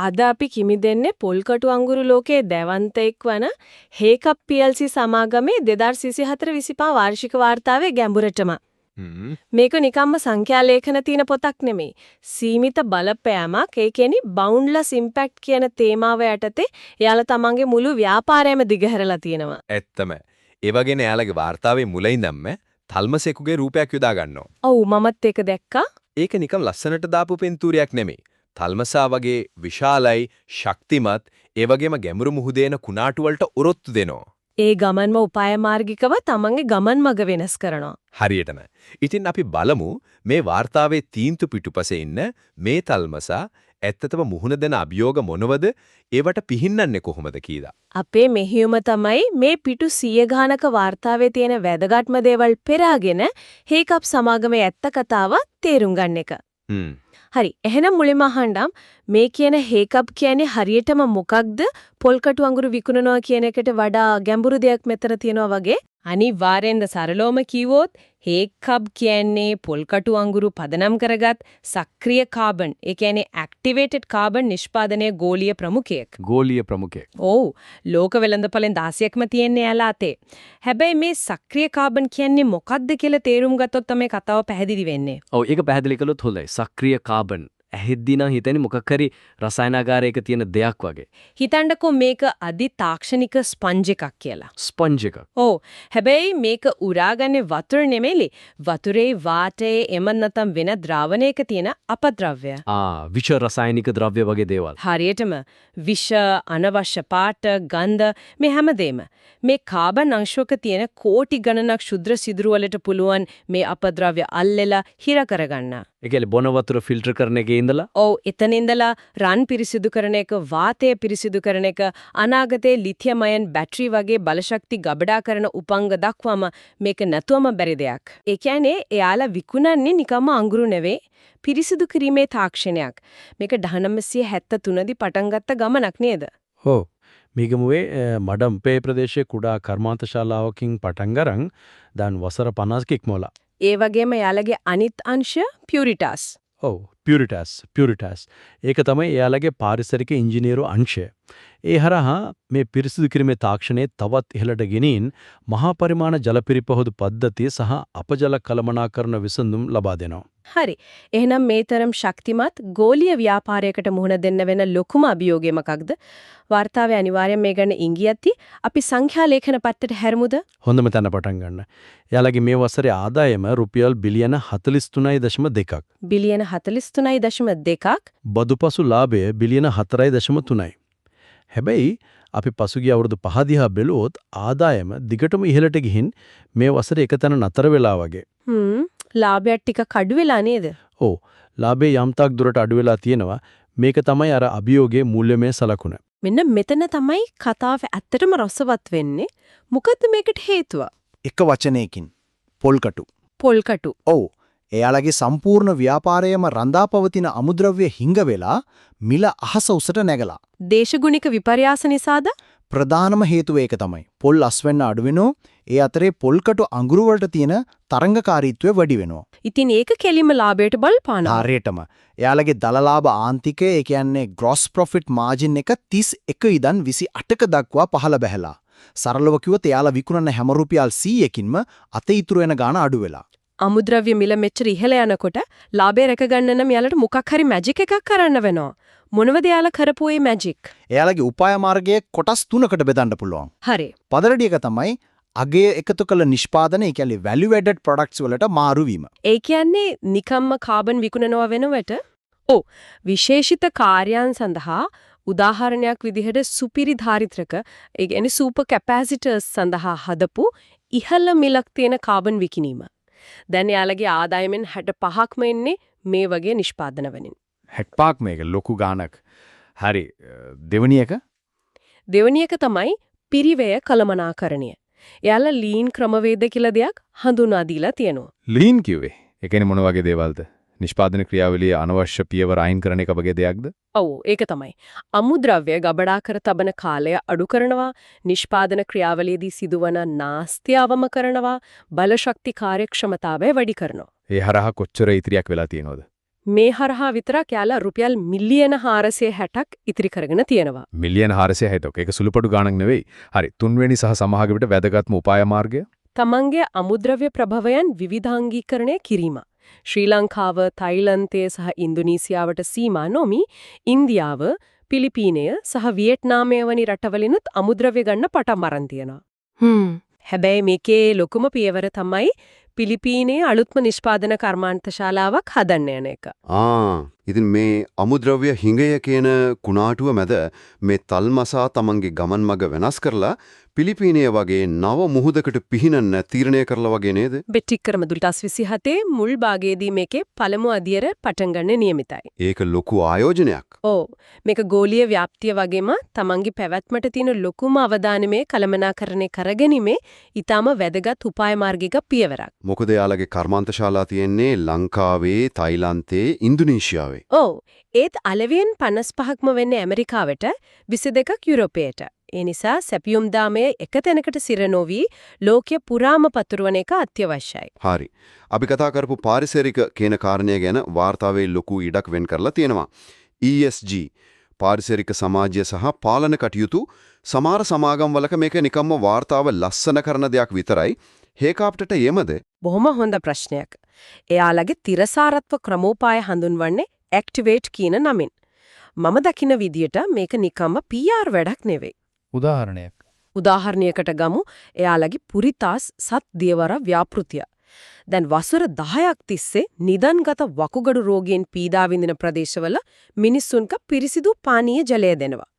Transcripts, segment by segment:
අද අපි කිමි දෙන්නේ පොල්කටු අඟුරු ලෝකයේ දැවන්තෙක් වන හේකප් PLC සමාගමේ 2024-25 වාර්ෂික වාර්තාවේ ගැඹුරටම. මේක නිකම්ම සංඛ්‍යා ලේඛන තියෙන පොතක් නෙමෙයි. සීමිත බලපෑමක්, ඒ කියන්නේ බවුන්ඩ්ලස් ඉම්පැක්ට් කියන තේමාව යටතේ එයාලා තමන්ගේ මුළු ව්‍යාපාරයම දිගහැරලා තියෙනවා. ඇත්තම. ඒ වගේනේ එයාලගේ වාර්තාවේ මුල ඉඳන්ම තල්මසෙකුගේ රූපයක් යොදා ගන්නවා. ඔව් මමත් ඒක දැක්කා. ඒක නිකම් ලස්සනට දාපු පින්තූරයක් නෙමෙයි. තල්මසා වගේ විශාලයි, ශක්තිමත්, ඒ වගේම ගැඹුරු මුහුදේන කුණාටු වලට ඔරොත්තු දෙනවා. ඒ ගමන්ම උපාය මාර්ගිකව තමන්ගේ ගමන් මඟ වෙනස් කරනවා. හරියටම. ඉතින් අපි බලමු මේ වාර්තාවේ තීන්තු පිටුපසේ ඉන්න මේ තල්මසා ඇත්තටම මුහුණ දෙන අභියෝග මොනවද? ඒවට පිහින්නන්නේ කොහොමද කියලා. අපේ මෙහියුම තමයි මේ පිටු 100 ගානක වාර්තාවේ තියෙන වැදගත්ම දේවල් පෙරාගෙන හේකප් සමාගමේ ඇත්ත කතාව තේරුම් ගන්න එක. හරි. එහෙනම් මුලින්ම අහන්න මේ කියන හේකප් කියන්නේ හරියටම මොකක්ද? පොල්කටු අඟුරු විකුණනවා කියන එකට වඩා ගැඹුරු දෙයක් මෙතන තියෙනවා වගේ. අනිවාර්යෙන්ද සරලවම කිව්වොත් හේකප් කියන්නේ පොල්කටු අඟුරු පදනම් කරගත් සක්‍රීය කාබන්, ඒ කියන්නේ ඇක්ටිවේටඩ් කාබන් නිෂ්පාදනයේ ගෝලීය ප්‍රමුඛයෙක්. ගෝලීය ප්‍රමුඛයෙක්. ඔව්. ලෝක වෙළඳපොලෙන් 16ක්ම තියෙන්නේ යාලා අතේ. හැබැයි මේ සක්‍රීය කාබන් කියන්නේ මොකක්ද කියලා තේරුම් ගත්තොත් තමයි කතාව පැහැදිලි වෙන්නේ. ඔව් ඒක පැහැදිලි කළොත් හොඳයි. සක්‍රීය කාබන් ඇහෙද්දී නම් හිතන්නේ මොකක් හරි රසායනාගාරයක තියෙන දෙයක් වගේ. හිතන්නකෝ මේක අදි තාක්ෂණික ස්පන්ජ් එකක් කියලා. ස්පන්ජ් එකක්. ඔව්. හැබැයි මේක උරාගන්නේ වතුර නෙමෙයි. වතුරේ වාතයේ එම නැත්නම් වෙන ද්‍රාවණයක තියෙන අපද්‍රව්‍ය. විෂ රසායනික ද්‍රව්‍ය වගේ දේවල්. හරියටම විෂ, අනවශ්‍ය පාට, ගන්ධ මේ හැමදේම. මේ කාබන් අංශවක තියෙන කෝටි ගණනක් ශුද්‍ර සිදුරු වලට පුළුවන් මේ අපද්‍රව්‍ය අල්ලලා හිර කරගන්න. ඒ කියන්නේ බොන වතුර ෆිල්ටර් කරන එකේ ඉඳලා ඔව් එතන ඉඳලා රන් පිරිසිදු කරන එක, වාතය පිරිසිදු කරන එක, අනාගතයේ ලිතියම් අයන් බැටරි වගේ බලශක්ති ගබඩා කරන උපංග දක්වාම මේක නැතුවම බැරි දෙයක්. ඒ කියන්නේ එයාලා විකුණන්නේ නිකම්ම අඟුරු නෙවෙයි, පිරිසිදු කිරීමේ තාක්ෂණයක්. මේක 1973 දී පටන් ගත්ත ගමනක් නේද? ඔව්. මිගමුවේ මඩම්පේ ප්‍රදේශයේ කුඩා කර්මාන්තශාලාවකින් පටන් ගරන් දැන් වසර 50ක ඉක්මවලා. ඒ වගේම යාළගේ අනිත් අංශ පියුරිටස්. ඔව් පියුරිටස්. ඒක තමයි එයාලගේ පාරිසරික ඉංජිනේරු අංශය. ඒ හරහා මේ පිරිසිදු කිරීමේ තාක්ෂණයේ තවත් ඉහළට ගෙනින් මහා පරිමාණ ජල පිරිපොහොදු පද්ධතිය සහ අපජල කළමනාකරණ විසඳුම් ලබා දෙනවා. හරි. එහෙනම් මේ තරම් ශක්තිමත් ගෝලීය ව්‍යාපාරයකට මුහුණ දෙන්න වෙන ලොකුම අභියෝගය මොකක්ද? වාර්තාවේ අනිවාර්යෙන් මේ ගැන ඉඟියත්ටි අපි සංඛ්‍යා ලේඛන පැත්තට හැරමුද? හොඳම තැන පටන් ගන්න. එයාලගේ මේ වසරේ ආදායම රුපියල් බිලියන 43.2ක්. බිලියන 43.2ක්. බදුපසු ලාභය බිලියන 4.3යි. හැබැයි අපි පසුගිය අවුරුදු 5 දිහා බැලුවොත් ආදායම දිගටම ඉහළට ගිහින් මේ වසරේ එක තැන නතර වෙලා වගේ. ලාභයක් ටිකක් අඩු වෙලා නේද? ඔව්. ලාභේ යම්තාක් දුරට අඩු වෙලා තියෙනවා. මේක තමයි අර අභියෝගයේ මූල්‍යමය සලකුණ. මෙන්න මෙතන තමයි කතාව ඇත්තටම රසවත් වෙන්නේ. මොකද්ද මේකට හේතුව? එක වචනයකින් පොල්කටු. පොල්කටු. ඔව්. එයාලගේ සම්පූර්ණ ව්‍යාපාරයම රඳාපවතින අමුද්‍රව්‍ය හිඟ වෙලා මිල අහස උසට නැගලා. දේශගුණික විපර්යාස නිසාද? ප්‍රධානම හේතුව ඒක තමයි. පොල් අස්වෙන්න අඩු වෙනෝ, ඒ අතරේ පොල්කටු අඟුරු වලට තියෙන තරංගකාරීත්වය වැඩි වෙනවා. ඉතින් ඒක කෙලින්ම ලාභයට බලපානවා. හරියටම. එයාලගේ දලලාභ ආන්තිකය, ඒ කියන්නේ gross profit margin එක 31 ඉඳන් 28ක දක්වා පහළ බැහැලා. සරලව කිව්වොත් එයාලා විකුණන හැම රුපියල් 100කින්ම අතේ ඉතුරු වෙන ගාණ අඩු වෙලා. අමුද්‍රව්‍ය මිල මෙච්චර ඉහළ යනකොට ලාභය රැක ගන්න නම් යාලට මොකක් හරි මැජික් එකක් කරන්න වෙනවා. මොනවද යාලා කරපු ඒ මැජික්? එයාලගේ උපාය මාර්ගයේ කොටස් 3කට බෙදන්න පුළුවන්. හරි. පදරඩි එක තමයි අගය එකතු කළ නිෂ්පාදන, ඒ කියන්නේ value added products වලට මාරු වීම. ඒ කියන්නේ නිකම්ම කාබන් විකුණනවා වෙනවට විශේෂිත කාර්යයන් සඳහා උදාහරණයක් විදිහට සුපිරි ධාරිත්‍රක, ඒ කියන්නේ සුපර් කැපැසිටර්ස් සඳහා හදපු ඉහළ මිලක් තියෙන කාබන් විකිණීම. දැන් යාලගේ ආදායමෙන් 65ක්ම එන්නේ මේ වගේ නිෂ්පාදන වලින්. 65ක් මේක ලොකු ගාණක්. හරි. දෙවෙනි එක තමයි පිරිවැය කළමනාකරණය. එයාලා ලීන් ක්‍රමවේද කියලා දෙයක් හඳුනා දීලා තියෙනවා. ලීන් කිව්වේ. ඒ කියන්නේ මොන වගේ දේවල්ද? නිෂ්පාදන ක්‍රියාවලියේ අනවශ්‍ය පියවර අයින් කරන එක වගේ දෙයක්ද? ඔව් ඒක තමයි. අමුද්‍රව්‍ය ගබඩා කර තබන කාලය අඩු කරනවා, නිෂ්පාදන ක්‍රියාවලියේදී සිදුවන නාස්තිය අවම කරනවා, බලශක්ති කාර්යක්ෂමතාවය වැඩි කරනවා. ඒ හරහා කොච්චර ඉතිරියක් වෙලා තියෙනවද? මේ හරහා විතරක් යාලා රුපියල් මිලියන 460ක් ඉතිරි කරගෙන තියෙනවා. මිලියන 460ක්. ඒක සුළුපටු ගාණක් නෙවෙයි. හරි. තුන්වෙනි සහ සමාගමට වැදගත්ම උපාය මාර්ගය. තමන්ගේ අමුද්‍රව්‍ය ප්‍රභවයන් විවිධාංගීකරණය කිරීම. ශ්‍රී ලංකාව, තායිලන්තය සහ ඉන්දුනීසියාවට සීමා නොමි ඉන්දියාව, පිලිපීනය සහ වියට්නාමය වැනි රටවලිනුත් අමුද්‍රව්‍ය ගන්න පටන් අරන් තියෙනවා. හැබැයි මේකේ ලොකුම පියවර තමයි පිලිපීනයේ අලුත්ම නිෂ්පාදන කර්මාන්තශාලාවක් හදන්න යන එක. ඉතින් මේ අමුද්‍රව්‍ය හිඟය කියන කුණාටුව මැද මේ තල්මසා තමන්ගේ ගමන් මඟ වෙනස් කරලා පිලිපීනය වගේ නව මුහුදකට පිහිනන්න තීරණය කරලා වගේ නේද? බෙටික්කරම 2027 මුල් භාගයේදී මේකේ පළමු අදියර පටන් ගන්න නියමිතයි. ඒක ලොකු ආයෝජනයක්. ඔව්. මේක ගෝලීය ව්‍යාප්තිය වගේම තමන්ගේ පැවැත්මට තියෙන ලොකුම අවධානය කළමනාකරණය කරගැනීමේ ඊටම වැදගත් උපාය මාර්ගික පියවරක්. මොකද යාලගේ කර්මාන්තශාලා තියෙන්නේ ලංකාවේ, තායිලන්තේ, ඉන්දුනීසියාවේ. ඔව්. ඒත් අලෙවියෙන් 55ක්ම වෙන්නේ ඇමරිකාවට, 22ක් යුරෝපයට. ඒ නිසා සැපියුම් දාමය එක තැනකට සිර නොවි ලෝකෙ පුරාම පතුරවන එක අත්‍යවශ්‍යයි. හරි. අපි කතා කරපු පාරිසරික කියන කාරණය ගැන වාර්තාවේ ලොකු ඉඩක් වෙන් කරලා තියෙනවා. ESG පාරිසරික සමාජය සහ පාලන කටයුතු සමහර සමාගම්වලක මේක නිකම්ම වාර්තාව ලස්සන කරන දෙයක් විතරයි. හේකාප්ටට යමද? බොහොම හොඳ ප්‍රශ්නයක්. එයාලගේ තිරසාරත්ව ක්‍රමෝපාය හඳුන්වන්නේ ඇක්ටිවේට් කියන නමින්. මම දකින විදියට මේක නිකම්ම PR වැඩක් නෙවෙයි. උදාහරණයක්. උදාහරණයකට ගමු එයාලගේ පුරිතාස් සත් දියවර ව්‍යාපෘතිය. දැන් වසර 10ක් තිස්සේ නිදන්ගත වකුගඩු රෝගයෙන් පීඩා විඳින ප්‍රදේශවල මිනිස්සුන්ට පිරිසිදු පානීය ජලය දෙනවා.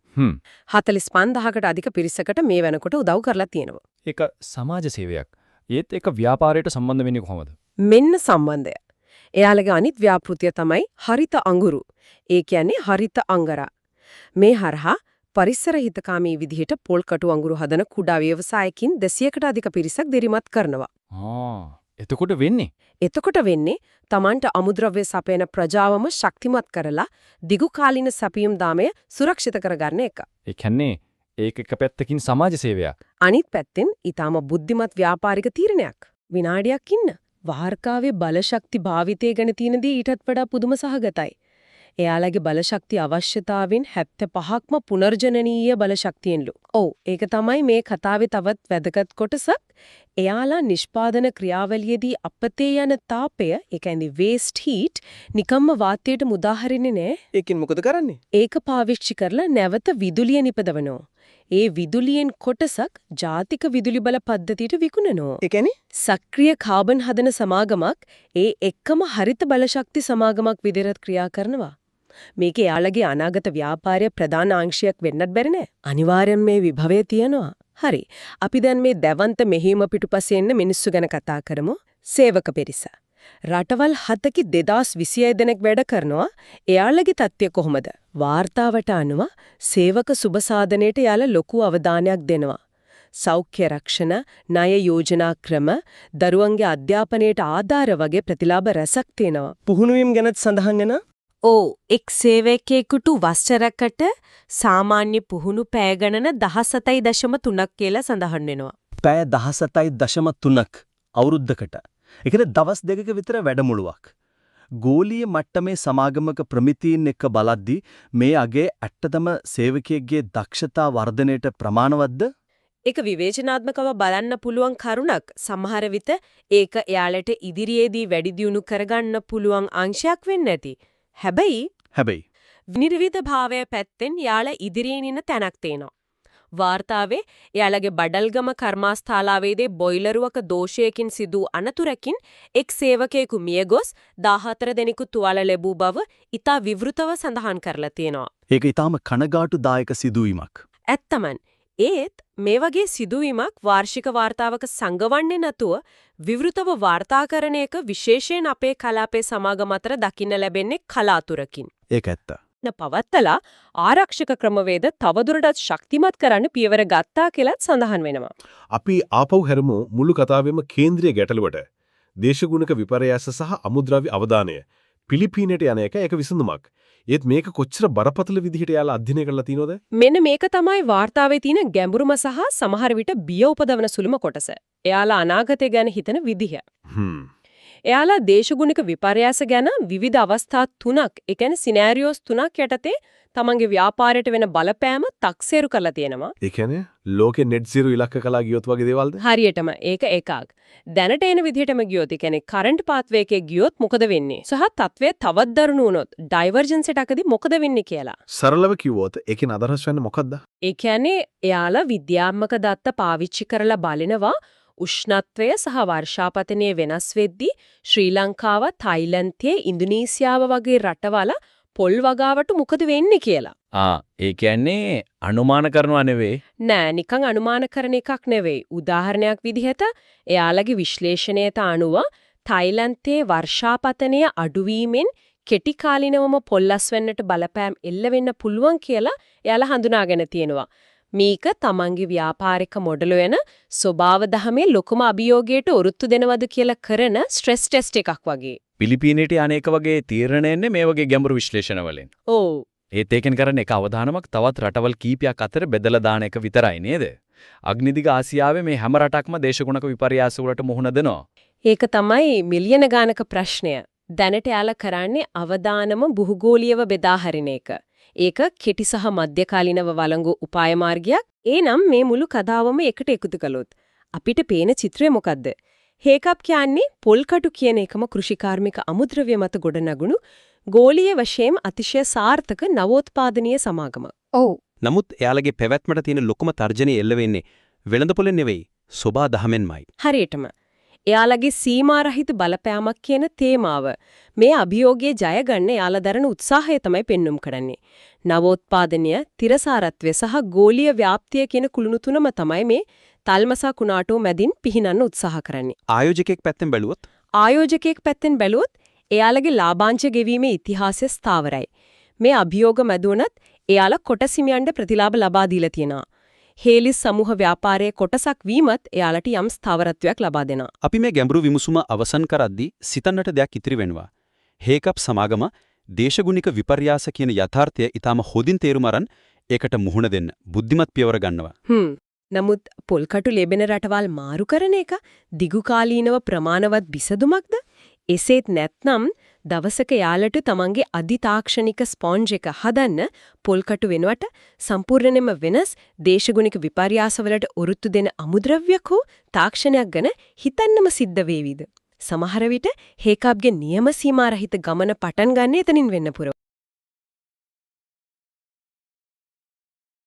45000කට අධික පිරිසකට මේ වෙනකොට උදව් කරලා තියෙනවා. ඒක සමාජ සේවයක්. ඒත් ඒක ව්‍යාපාරයට සම්බන්ධ වෙන්නේ කොහොමද? මෙන්න සම්බන්ධය. එයාලගේ අනිත් ව්‍යාපෘතිය තමයි හරිත අඟුරු. ඒ කියන්නේ හරිත අංගරා. මේ හරහා පරිසර හිතකාමී විදිහට පොල් කටු අඟුරු හදන කුඩා ව්‍යවසායකින් 200කට අධික පිරිසක් දිරිමත් කරනවා. එතකොට වෙන්නේ Tamanට අමුද්‍රව්‍ය සපයන ප්‍රජාවම ශක්තිමත් කරලා දිගු කාලින සැපියුම් දාමය සුරක්ෂිත කරගන්න එක. ඒ කියන්නේ ඒක එක පැත්තකින් සමාජ සේවයක්. අනිත් පැත්තෙන් ඊටම බුද්ධිමත් ව්‍යාපාරික තීරණයක්. විනාඩියක් ඉන්න. වාර්කාවේ බලශක්ති භාවිතය ගැන තියෙන දේ ඊටත් වඩා පුදුම සහගතයි. එයාලගේ බලශක්ති අවශ්‍යතාවෙන් 75ක්ම පුනර්ජනනීය බලශක්තියෙන්ලු. ඔව්, ඒක තමයි මේ කතාවේ තවත් වැදගත් කොටසක්. එයාලා නිෂ්පාදන ක්‍රියාවලියේදී අපතේ යන තාපය, ඒ කියන්නේ waste heat, නිකම්ම වාතයට මුදාහරින්නේ නෑ. ඒකෙන් මොකද කරන්නේ? ඒක පාවිච්චි කරලා නැවත විදුලිය නිපදවනවා. ඒ විදුලියෙන් කොටසක් ජාතික විදුලි බල පද්ධතියට විකුණනවා. ඒ කියන්නේ සක්‍රීය කාබන් හදන සමාගමක් ඒ එක්කම හරිත බලශක්ති සමාගමක් විදිහට ක්‍රියා කරනවා. මේක යාළගේ අනාගත ව්‍යාපාරයේ ප්‍රධාන අංශයක් වෙන්නත් බැරි නෑ. අනිවාර්යෙන් මේ විභවය තියෙනවා. හරි. අපි දැන් මේ දැවන්ත මෙහෙයුම පිටුපස්සේ ඉන්න මිනිස්සු ගැන කතා කරමු. සේවක පිරිස. රටවල් 7කි 2026 දෙනෙක් වැඩ කරනවා. එයාලගේ තත්ත්වය කොහොමද? වාර්තාවට අනුව සේවක සුබසාධනයට යාලා ලොකු අවධානයක් දෙනවා. සෞඛ්‍ය රක්ෂණ, ණය යෝජනා ක්‍රම, දරුවන්ගේ අධ්‍යාපනයට ආධාර වගේ ප්‍රතිලාභ රැසක් තියෙනවා. පුහුණුවීම් ගැනත් සඳහන් වෙන එක් සේවකයෙකුට වසරකට සාමාන්‍ය පුහුණු පැය ගණන 17.3ක් කියලා සඳහන් වෙනවා. පැය 17.3ක් අවුරුද්දකට. ඒ කියන්නේ දවස් දෙකක විතර වැඩමුළුවක්. ගෝලීය මට්ටමේ සමාගමක ප්‍රමිතීන් එක්ක බලද්දී මේ අගේ ඇත්තටම සේවකයෙක්ගේ දක්ෂතා වර්ධනයට ප්‍රමාණවත්ද? ඒක විවේචනාත්මකව බලන්න පුළුවන් කරුණක්. සමහර විට ඒක එයාලට ඉදිරියේදී වැඩි දියුණු කරගන්න පුළුවන් අංශයක් වෙන්න ඇති. හැබැයි විනිර්විත භාවය පැත්තෙන් යාළ ඉදිරියෙන් ඉන්න තැනක් තියෙනවා. වාර්තාවේ එයාලගේ බඩල්ගම කර්මාස්ථාලාවේදී බොයිලරුවක දෝෂයකින් සිදු අනතුරකින් එක් සේවකයෙකු මියගොස් 14 දෙනෙකු තුවාල ලැබූ බව ඉතා විවෘතව සඳහන් කරලා තියෙනවා. ඒක ඊටාම කනගාටුදායක සිදුවීමක්. ඇත්තමයි. ඒත් මේ වගේ සිදුවීමක් වාර්ෂික වාර්තාවක සංගවන්නේ නැතුව විවෘතව වාර්තාකරන එක විශේෂයෙන් අපේ කලාපේ සමාගම අතර දකින්න ලැබෙන්නේ කලාතුරකින්. ඒක ඇත්ත. පවත්තලා ආරක්ෂක ක්‍රමවේද තවදුරටත් ශක්තිමත් කරන්න පියවර ගත්තා කියලාත් සඳහන් වෙනවා. අපි ආපහු හැරමු මුළු කතාවෙම කේන්ද්‍රීය ගැටලුවට. දේශගුණික විපර්යාස සහ අමුද්‍රව්‍ය අවදානය. පිලිපීනයට යන එක ඒක විසඳුමක්. ඒත් මේක කොච්චර බරපතල විදිහට යාලා අධ්‍යයනය කරලා තියනවද? මෙන්න මේක තමයි වාර්තාවේ තියෙන ගැඹුරුම සහ සමහර විට බිය උපදවන සුළුම කොටස. එයාලා අනාගතය ගැන හිතන විදිහ. එයාලා දේශගුණික විපර්යාස ගැන විවිධ අවස්ථා 3ක්, ඒ කියන්නේ සිනෑරියෝස් 3ක් යටතේ තමන්ගේ ව්‍යාපාරයට වෙන බලපෑම තක්සේරු කරලා තියෙනවා. ඒ කියන්නේ ලෝකේ net zero ඉලක්ක කළා ගියොත් වගේ දේවල්ද? හරියටම ඒක එකක්. දැනට එන විදිහටම ගියොත්, ඒ කියන්නේ කරන්ට් පාත්වේ එකේ ගියොත් මොකද වෙන්නේ? සහ තත්වය තවත් දරුණු වුණොත් ඩයිවර්ජන්ස් එකකදී මොකද වෙන්නේ කියලා. සරලව කිව්වොත් ඒකෙන් අදහස් වෙන්නේ මොකද්ද? ඒ කියන්නේ එයාලා විද්‍යාත්මක දත්ත පාවිච්චි කරලා බලනවා උෂ්ණත්වය සහ වර්ෂාපතනයේ වෙනස් වෙද්දී ශ්‍රී ලංකාව, තායිලන්තයේ, ඉන්දුනීසියාව වගේ රටවල පොල් වගාවට මොකද වෙන්නේ කියලා. ඒ කියන්නේ අනුමාන කරනවා නෙවෙයි. නෑ, නිකන් අනුමාන කරන එකක් නෙවෙයි. උදාහරණයක් විදිහට එයාලගේ විශ්ලේෂණයට අනුව තායිලන්තයේ වර්ෂාපතනය අඩුවීමෙන් කෙටි කාලිනවම පොල්ලස් වෙන්නට බලපෑම් එල්ල වෙන්න පුළුවන් කියලා එයාලා හඳුනාගෙන තියෙනවා. මේක තමන්ගේ ව්‍යාපාරික මොඩල වෙන ස්වභාව දහමේ ලොකුම අභියෝගයට ඔරොත්තු දෙනවද කියලා කරන ස්ට්‍රෙස් ටෙස්ට් එකක් වගේ. පිලිපීනේට අනේක වගේ තීරණ එන්නේ මේ වගේ ගැඹුරු විශ්ලේෂණ වලින්. ඔව්. ඒත් ඒකෙන් කරන එක අවධානමක් තවත් රටවල් කීපයක් අතර බෙදලා දාන එක විතරයි නේද? අග්නිදිග ආසියාවේ මේ හැම රටක්ම දේශගුණක විපර්යාස වලට මුහුණ දෙනවා. ඒක තමයි මිලියන ගානක ප්‍රශ්නය. දැනට යාලා කරන්නේ අවදානම භූගෝලීයව බෙදා හරින එක. ඒක කෙටි සහ මධ්‍යකාලීනව වළංගු උපාය මාර්ගයක්. එනම් මේ මුළු කතාවම එකට එකතු කළොත් අපිට පේන චිත්‍රය මොකද්ද? හේකප් කියන්නේ පොල්කටු කියන එකම කෘෂිකාර්මික අමුද්‍රව්‍ය මත ගොඩනගුණු ගෝලීය වශයෙන් අතිශය සාර්ථක නවෝත්පාදනීය සමාගමක්. ඔව්. නමුත් එයාලගේ පැවැත්මට තියෙන ලොකුම තර්ජනය එල්ල වෙන්නේ වෙළඳපොලෙන් නෙවෙයි, සෝබා දහමෙන්මයි. හරියටම. එයාලගේ සීමා රහිත බලපෑමක් කියන තේමාව මේ අභියෝගයේ ජය ගන්න එයාලා දරන උත්සාහය තමයි පෙන්눔 කරන්නේ. නවෝත්පාදනය, තිරසාරත්වය සහ ගෝලීය ව්‍යාප්තිය කියන කුළුණු තුනම තමයි මේ තල්මසා කුණාටෝ මැදින් පිහිනන්න උත්සාහ කරන්නේ. ආයෝජකයෙක් පැත්තෙන් බැලුවොත් එයාලගේ ලාභාංශ ගෙවීමේ ඉතිහාසය ස්ථාවරයි. මේ අභියෝග මැදුණත් එයාලා කොටසිමියන්ට ප්‍රතිලාභ ලබා දීලා තියෙනවා. හේලිස් සමූහ ව්‍යාපාරයේ කොටසක් වීමත් එයාලට යම් ස්ථාවරත්වයක් ලබා දෙනවා. අපි මේ ගැඹුරු විමසුම අවසන් කරද්දී සිතන්නට දෙයක් ඉතිරි වෙනවා. හේකප් සමාගම දේශගුණික විපර්යාස කියන යථාර්ථය ඊටම හොඳින් තේරුම් අරන් ඒකට මුහුණ දෙන්න බුද්ධිමත් පියවර ගන්නවා. නමුත් පොල්කටු ලැබෙන රටවල් මාරු කරන එක දිගුකාලීනව ප්‍රමාණවත් විසඳුමක්ද? එසේත් නැත්නම් දවසක යාලට තමන්ගේ අධිතාක්ෂණික ස්පොන්ජ් එක හදන්න පොල්කටු වෙනුවට සම්පූර්ණයෙන්ම වෙනස් දේශගුණික විපර්යාසවලට ඔරොත්තු දෙන අමුද්‍රව්‍යක හෝ තාක්ෂණයක් ගැන හිතන්නම සිද්ධ වේවිද? සමහර විට හේකප්ගේ නියම සීමා රහිත ගමන පටන් ගන්න එතනින් වෙන්න පුරුව.